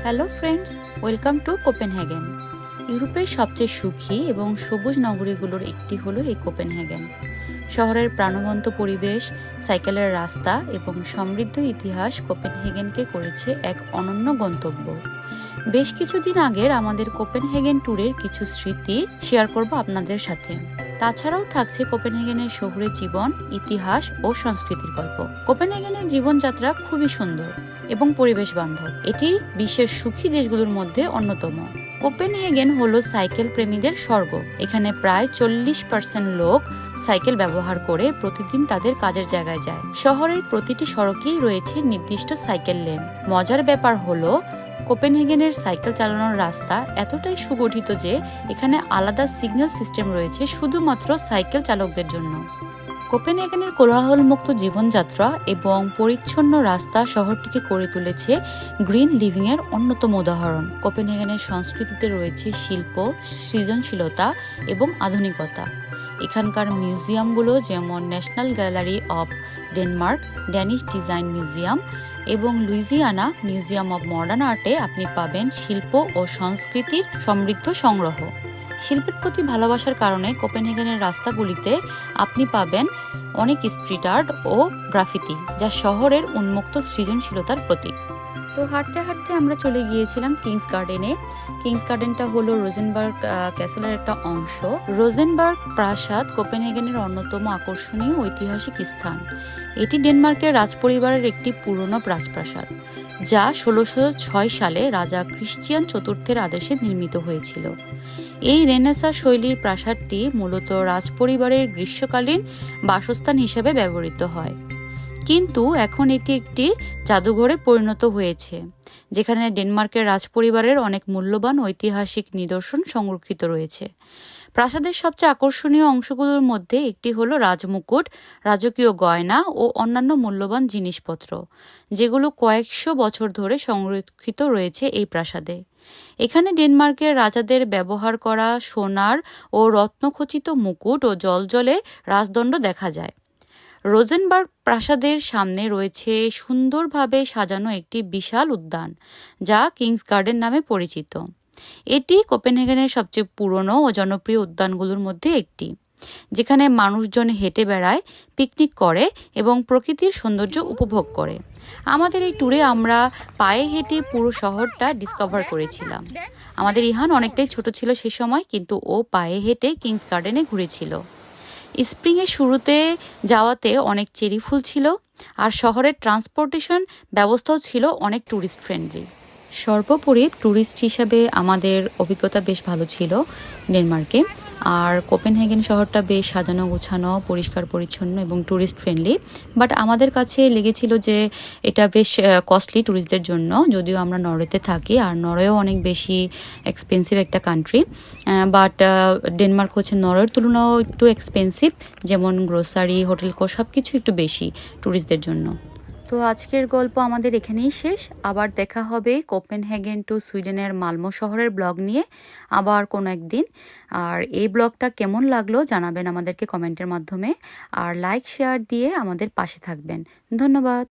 Hello friends, welcome to Copenhagen. ইউরোপের সবচেয়ে সুখী এবং সবুজ নগরীগুলোর একটি হলো এই কোপেনহেগেন। শহরের প্রাণবন্ত পরিবেশ, সাইকেলের রাস্তা এবং সমৃদ্ধ ইতিহাস কোপেনহেগেনকে করেছে এক অনন্য গন্তব্য। বেশ কিছুদিন আগের আমাদের কোপেনহেগেন ট্যুরের কিছু স্মৃতি শেয়ার করব আপনাদের সাথে। তাছাড়াও থাকছে কোপেনহেগেনের শহুরে জীবন, ইতিহাস ও সংস্কৃতির গল্প। কোপেনহেগেনের জীবনযাত্রা খুবই সুন্দর এবং পরিবেশ বান্ধব। এটি বিশ্বের সুখী দেশগুলোর মধ্যে অন্যতম। কোপেনহেগেন হলো সাইকেল প্রেমীদের স্বর্গ। এখানে প্রায় 40% লোক সাইকেল ব্যবহার করে প্রতিদিন তাদের কাজের জায়গায় যায়। শহরের প্রতিটি সড়কেই রয়েছে নির্দিষ্ট সাইকেল লেন। মজার ব্যাপার হলো কোপেনহেগেনের সাইকেল চালানোর রাস্তা এতটাই সুগঠিত যে এখানে আলাদা সিগন্যাল সিস্টেম রয়েছে শুধুমাত্র সাইকেল চালকদের জন্য। কোপেনহেগেনের কোলাহলমুক্ত জীবনযাত্রা এবং পরিচ্ছন্ন রাস্তা শহরটিকে করে তুলেছে গ্রিন লিভিং এর অন্যতম উদাহরণ। কোপেনহেগেনের সংস্কৃতিতে রয়েছে শিল্প, সৃজনশীলতা এবং আধুনিকতা। এখানকার মিউজিয়ামগুলো যেমন national gallery of Denmark, Danish design museum এবং লুইজিয়ানা মিউজিয়াম অব মডার্ন আর্টে আপনি পাবেন শিল্প ও সংস্কৃতির সমৃদ্ধ সংগ্রহ। শিল্পের প্রতি ভালোবাসার কারণে কোপেনহেগেনের রাস্তাগুলিতে আপনি পাবেন অনেক স্ট্রিট আর্ট ও গ্রাফিতি, যা শহরের উন্মুক্ত সৃজনশীলতার প্রতীক। তো হাঁটতে হাঁটতে আমরা চলে গিয়েছিলাম কিংস গার্ডেনে। কিংস গার্ডেনটা হলো রোজেনবার্গ ক্যাসেলের একটা অংশ। রোজেনবার্গ প্রাসাদ কোপেনহেগেনের অন্যতম আকর্ষণীয় ঐতিহাসিক স্থান। এটি ডেনমার্কের রাজপরিবারের একটি পুরনো রাজপ্রাসাদ, যা 1606 সালে রাজা ক্রিশ্চিয়ান চতুর্থের আদেশে নির্মিত হয়েছিল। এই রেনেসাঁ শৈলীর প্রাসাদটি মূলত রাজপরিবারের গ্রীষ্মকালীন বাসস্থান হিসেবে ব্যবহৃত হয়, কিন্তু এখন এটি একটি জাদুঘরে পরিণত হয়েছে, যেখানে ডেনমার্কের রাজপরিবারের অনেক মূল্যবান ঐতিহাসিক নিদর্শন সংরক্ষিত রয়েছে। প্রাসাদের সবচেয়ে আকর্ষণীয় অংশগুলোর মধ্যে একটি হলো রাজমুকুট, রাজকীয় গয়না ও অন্যান্য মূল্যবান জিনিসপত্র, যেগুলো কয়েকশো বছর ধরে সংরক্ষিত রয়েছে এই প্রাসাদে। এখানে ডেনমার্কের রাজাদের ব্যবহার করা সোনার ও রত্নখচিত মুকুট ও জলজলে রাজদণ্ড দেখা যায়। রোজেনবার্গ প্রাসাদের সামনে রয়েছে সুন্দরভাবে সাজানো একটি বিশাল উদ্যান, যা কিংস গার্ডেন নামে পরিচিত। এটি কোপেনহেগেনের সবচেয়ে পুরনো ও জনপ্রিয় উদ্যানগুলোর মধ্যে একটি, যেখানে মানুষজন হেঁটে বেড়ায়, পিকনিক করে এবং প্রকৃতির সৌন্দর্য উপভোগ করে। আমাদের এই ট্যুরে আমরা পায়ে হেঁটে পুরো শহরটা ডিসকভার করেছিলাম। আমাদের ইহান অনেকটাই ছোট ছিল সে সময়, কিন্তু ও পায়ে হেঁটে কিংস গার্ডেনে ঘুরেছিল। স্প্রিংয়ের শুরুতে যাওয়াতে অনেক চেরি ফুল ছিল, আর শহরের ট্রান্সপোর্টেশন ব্যবস্থাও ছিল অনেক ট্যুরিস্ট ফ্রেন্ডলি। সর্বোপরি ট্যুরিস্ট হিসাবে আমাদের অভিজ্ঞতা বেশ ভালো ছিল ডেনমার্কে। আর কোপেনহেগেন শহরটা বেশ সাজানো গোছানো, পরিষ্কার পরিচ্ছন্ন এবং ট্যুরিস্ট ফ্রেন্ডলি। বাট আমাদের কাছে লেগেছিল যে এটা বেশ কস্টলি ট্যুরিস্টদের জন্য, যদিও আমরা নরওয়েতে থাকি, আর নরওয়েও অনেক বেশি এক্সপেন্সিভ একটা কান্ট্রি। বাট ডেনমার্ক হচ্ছে নরওয়ের তুলনাও একটু এক্সপেন্সিভ, যেমন গ্রোসারি, হোটেল কস্ট সব কিছু একটু বেশি ট্যুরিস্টদের জন্য। তো আজকের গল্প আমাদের এখানেই শেষ। আবার দেখা হবে কোপেনহেগেন টু সুইডেনের মালমো শহরের ব্লগ নিয়ে আবার কোনো একদিন। আর এই ব্লগটা কেমন লাগলো জানাবেন আমাদেরকে কমেন্টের মাধ্যমে, আর লাইক শেয়ার দিয়ে আমাদের পাশে থাকবেন। ধন্যবাদ।